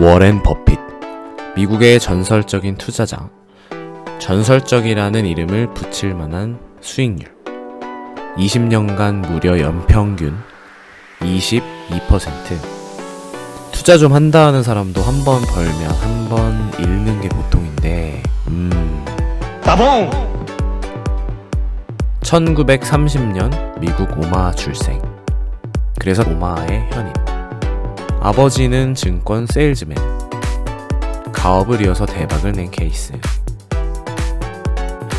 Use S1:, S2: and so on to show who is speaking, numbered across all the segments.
S1: 워렌 버핏, 미국의 전설적인 투자자. 전설적이라는 이름을 붙일 만한 수익률 20년간 무려 연평균 22%. 투자 좀 한다 하는 사람도 한 번 벌면 한 번 잃는 게 보통인데
S2: 따봉!
S1: 1930년 미국 오마하 출생. 그래서 오마하의 현임. 아버지는 증권 세일즈맨. 가업을 이어서 대박을 낸 케이스.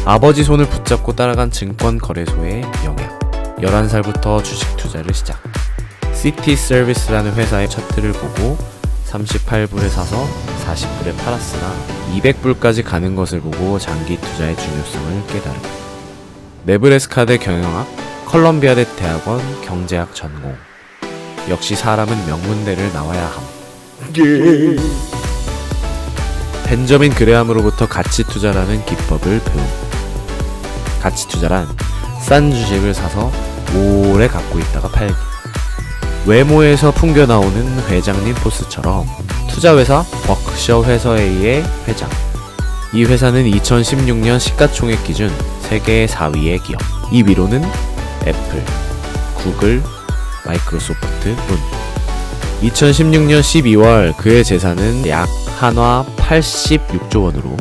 S1: 아버지 손을 붙잡고 따라간 증권 거래소의 영향. 11살부터 주식 투자를 시작. 시티 서비스라는 회사의 차트를 보고 38불에 사서 40불에 팔았으나 200불까지 가는 것을 보고 장기 투자의 중요성을 깨달음. 네브래스카대 경영학, 컬럼비아대 대학원 경제학 전공. 역시 사람은 명문대를 나와야 함. 벤저민 그레함으로부터 가치 투자라는 기법을 배움. 가치 투자란 싼 주식을 사서 오래 갖고 있다가 팔기. 외모에서 풍겨나오는 회장님 포스처럼 투자회사 버크셔 해서웨이의 회장. 이 회사는 2016년 시가총액 기준 세계 4위의 기업. 이 위로는 애플, 구글, 마이크로소프트 문. 2016년 12월 그의 재산은 약 한화 86조 원으로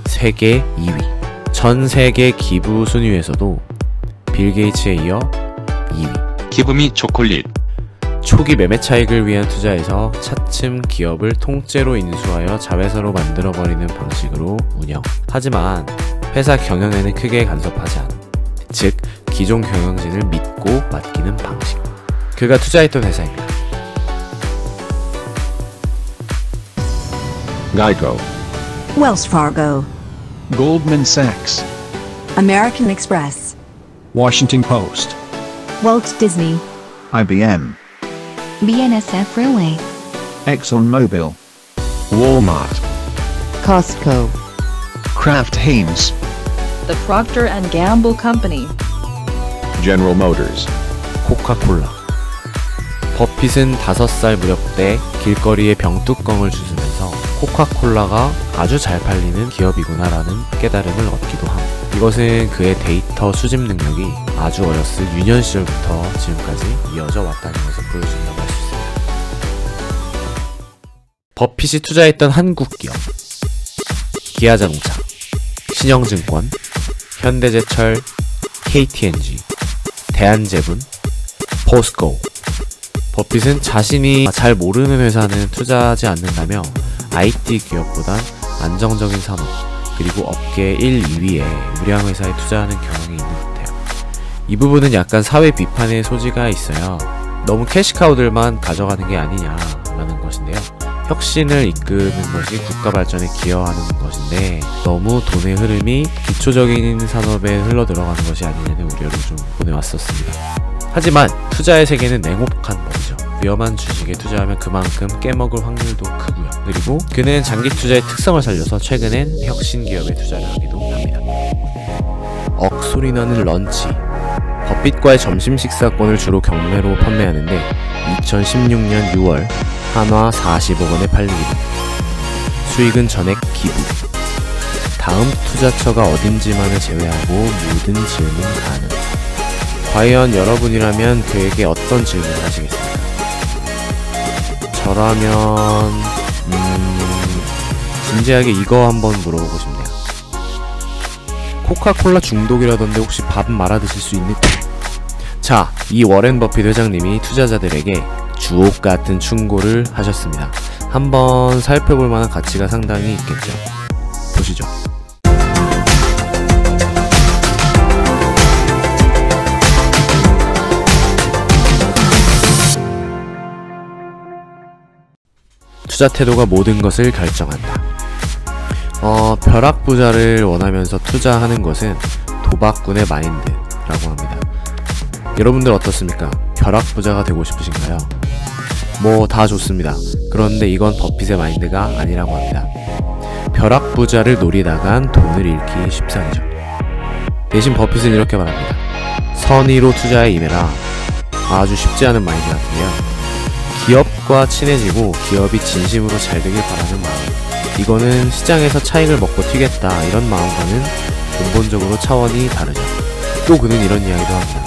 S1: 세계 2위. 전 세계 기부 순위에서도 빌 게이츠에 이어 2위.
S2: 기부 및 초콜릿.
S1: 초기 매매 차익을 위한 투자에서 차츰 기업을 통째로 인수하여 자회사로 만들어버리는 방식으로 운영. 하지만 회사 경영에는 크게 간섭하지 않음. 즉 기존 경영진을 믿고 맡기는 방식. 그가 투자했던 회사입니다.
S3: Geico,
S4: Wells Fargo,
S3: Goldman Sachs,
S4: American Express,
S3: Washington Post,
S4: Walt Disney,
S3: IBM,
S5: BNSF Railway,
S3: ExxonMobil, Walmart,
S5: Costco,
S3: Kraft Heinz,
S6: The Procter & Gamble Company,
S3: General Motors.
S1: 코카콜라. 버핏은 5살 무렵 때 길거리에 병뚜껑을 주스면서 코카콜라가 아주 잘 팔리는 기업이구나 라는 깨달음을 얻기도 함. 이것은 그의 데이터 수집 능력이 아주 어렸을 유년 시절부터 지금까지 이어져 왔다는 것을 보여준다고 할 수 있습니다. 버핏이 투자했던 한국 기업: 기아자동차, 신영증권, 현대제철, KTNG, 대한제분, 포스코. 버핏은 자신이 잘 모르는 회사는 투자하지 않는다며 IT 기업보단 안정적인 산업 그리고 업계 1, 2위에 우량 회사에 투자하는 경향이 있는 듯해요. 이 부분은 약간 사회 비판의 소지가 있어요. 너무 캐시카우들만 가져가는 게 아니냐라는 것인데요. 혁신을 이끄는 것이 국가 발전에 기여하는 것인데 너무 돈의 흐름이 기초적인 산업에 흘러 들어가는 것이 아니냐는 우려를 좀 보내왔었습니다. 하지만 투자의 세계는 냉혹한 법이죠. 위험한 주식에 투자하면 그만큼 깨먹을 확률도 크고요. 그리고 그는 장기 투자의 특성을 살려서 최근엔 혁신 기업에 투자를 하기도 합니다. 억소리 나는 런치. 버핏과의 점심 식사권을 주로 경매로 판매하는데 2016년 6월 한화 40억 원에 팔리기도. 수익은 전액 기부. 다음 투자처가 어딘지만을 제외하고 모든 질문 가능. 과연 여러분이라면 그에게 어떤 질문을 하시겠습니까? 저라면 진지하게 이거 한번 물어보고 싶네요. 코카콜라 중독이라던데 혹시 밥 말아 드실 수 있는? 자, 이 워렌 버핏 회장님이 투자자들에게 주옥 같은 충고를 하셨습니다. 한번 살펴볼 만한 가치가 상당히 있겠죠. 보시죠. 투자 태도가 모든 것을 결정한다. 벼락부자를 원하면서 투자하는 것은 도박꾼의 마인드라고 합니다. 여러분들 어떻습니까? 벼락부자가 되고 싶으신가요? 뭐 다 좋습니다. 그런데 이건 버핏의 마인드가 아니라고 합니다. 벼락부자를 노리다간 돈을 잃기 십상이죠. 대신 버핏은 이렇게 말합니다. 선의로 투자에 임해라. 아주 쉽지 않은 마인드 같은데요. 기업과 친해지고 기업이 진심으로 잘 되길 바라는 마음. 이거는 시장에서 차익을 먹고 튀겠다 이런 마음과는 근본적으로 차원이 다르죠. 또 그는 이런 이야기도 합니다.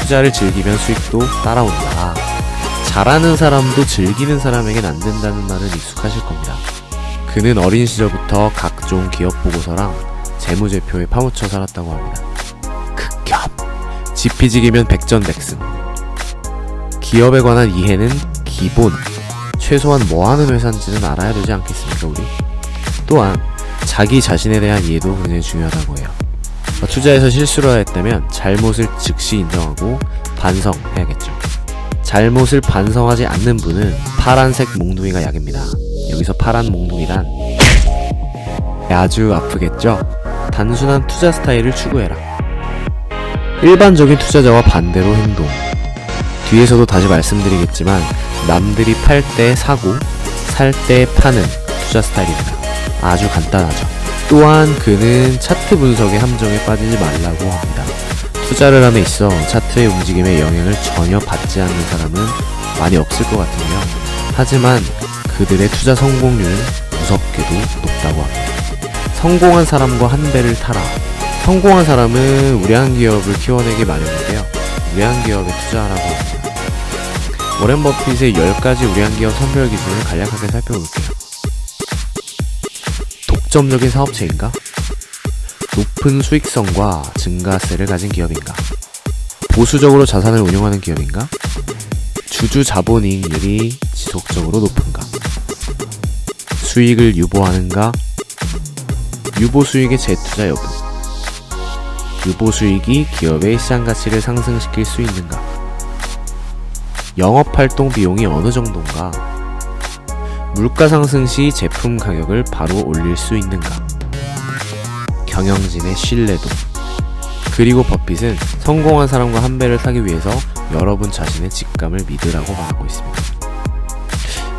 S1: 투자를 즐기면 수익도 따라온다. 잘하는 사람도 즐기는 사람에겐 안 된다는 말은 익숙하실 겁니다. 그는 어린 시절부터 각종 기업 보고서랑 재무제표에 파묻혀 살았다고 합니다. 극혐! 지피지기면 백전백승. 기업에 관한 이해는 기본, 최소한 뭐하는 회사인지는 알아야 되지 않겠습니까 우리? 또한 자기 자신에 대한 이해도 굉장히 중요하다고 해요. 투자에서 실수를 했다면 잘못을 즉시 인정하고 반성해야겠죠. 잘못을 반성하지 않는 분은 파란색 몽둥이가 약입니다. 여기서 파란 몽둥이란 아주 아프겠죠? 단순한 투자 스타일을 추구해라. 일반적인 투자자와 반대로 행동. 뒤에서도 다시 말씀드리겠지만 남들이 팔 때 사고 살 때 파는 투자 스타일입니다. 아주 간단하죠. 또한 그는 차트 분석의 함정에 빠지지 말라고 합니다. 투자를 함에 있어 차트의 움직임에 영향을 전혀 받지 않는 사람은 많이 없을 것 같은데요. 하지만 그들의 투자 성공률은 무섭게도 높다고 합니다. 성공한 사람과 한 배를 타라. 성공한 사람은 우량한 기업을 키워내기 마련인데요. 우량한 기업에 투자하라고 합니다. 워렌 버핏의 10가지 우량한 기업 선별 기준을 간략하게 살펴볼게요. 독점적인 사업체인가? 높은 수익성과 증가세를 가진 기업인가? 보수적으로 자산을 운용하는 기업인가? 주주 자본이익률이 지속적으로 높은가? 수익을 유보하는가? 유보 수익의 재투자 여부. 유보 수익이 기업의 시장 가치를 상승시킬 수 있는가? 영업활동 비용이 어느 정도인가? 물가 상승 시 제품 가격을 바로 올릴 수 있는가? 경영진의 신뢰도. 그리고 버핏은 성공한 사람과 한 배를 타기 위해서 여러분 자신의 직감을 믿으라고 말하고 있습니다.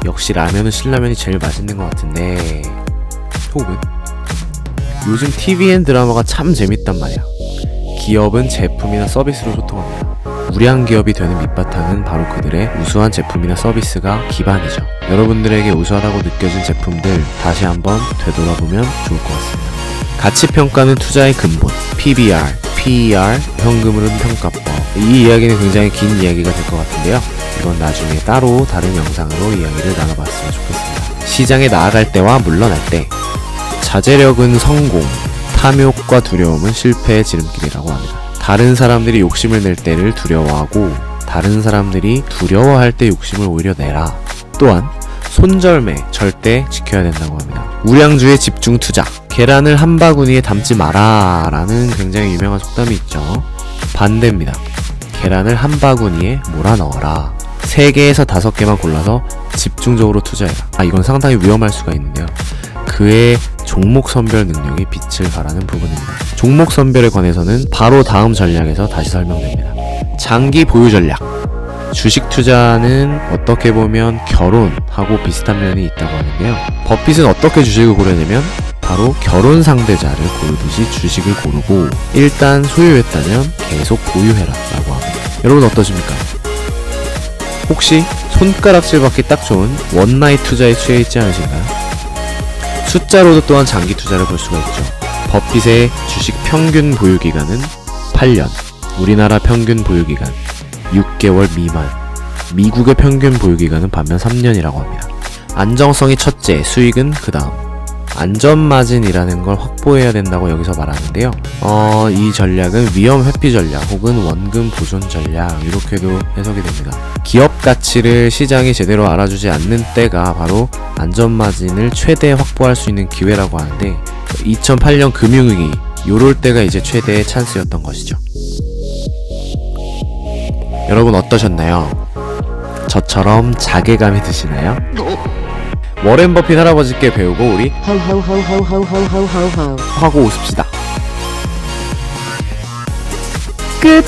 S1: 역시 라면은 신라면이 제일 맛있는 것 같은데, 혹은 요즘 TVN 드라마가 참 재밌단 말이야. 기업은 제품이나 서비스로 소통합니다. 우량 기업이 되는 밑바탕은 바로 그들의 우수한 제품이나 서비스가 기반이죠. 여러분들에게 우수하다고 느껴진 제품들 다시 한번 되돌아보면 좋을 것 같습니다. 가치평가는 투자의 근본, PBR, PER, 현금흐름 평가법. 이 이야기는 굉장히 긴 이야기가 될 것 같은데요. 이건 나중에 따로 다른 영상으로 이야기를 나눠봤으면 좋겠습니다. 시장에 나아갈 때와 물러날 때. 자제력은 성공, 탐욕과 두려움은 실패의 지름길이라고 합니다. 다른 사람들이 욕심을 낼 때를 두려워하고 다른 사람들이 두려워할 때 욕심을 오히려 내라. 또한 손절매 절대 지켜야 된다고 합니다. 우량주의 집중 투자, 계란을 한 바구니에 담지 마라 라는 굉장히 유명한 속담이 있죠. 반대입니다. 계란을 한 바구니에 몰아넣어라. 3개에서 5개만 골라서 집중적으로 투자해라. 이건 상당히 위험할 수가 있는데요. 그의 종목 선별 능력이 빛을 발하는 부분입니다. 종목 선별에 관해서는 바로 다음 전략에서 다시 설명됩니다. 장기 보유 전략. 주식 투자는 어떻게 보면 결혼하고 비슷한 면이 있다고 하는데요. 버핏은 어떻게 주식을 고르냐면 바로 결혼 상대자를 고르듯이 주식을 고르고 일단 소유했다면 계속 보유해라 라고 합니다. 여러분 어떠십니까? 혹시 손가락질 받기 딱 좋은 원나잇 투자에 취해 있지 않으신가요? 숫자로도 또한 장기 투자를 볼 수가 있죠. 버핏의 주식 평균 보유기간은 8년, 우리나라 평균 보유기간 6개월 미만, 미국의 평균 보유기간은 반면 3년이라고 합니다. 안정성이 첫째, 수익은 그 다음. 안전마진이라는 걸 확보해야 된다고 여기서 말하는데요. 이 전략은 위험 회피 전략 혹은 원금 보존 전략 이렇게도 해석이 됩니다. 기업 가치를 시장이 제대로 알아주지 않는 때가 바로 안전마진을 최대 확보할 수 있는 기회라고 하는데 2008년 금융위기 요럴 때가 이제 최대의 찬스였던 것이죠. 여러분 어떠셨나요? 저처럼 자괴감이 드시나요? 워렌 버핏 할아버지께 배우고 우리 하고 웃읍시다. 끝!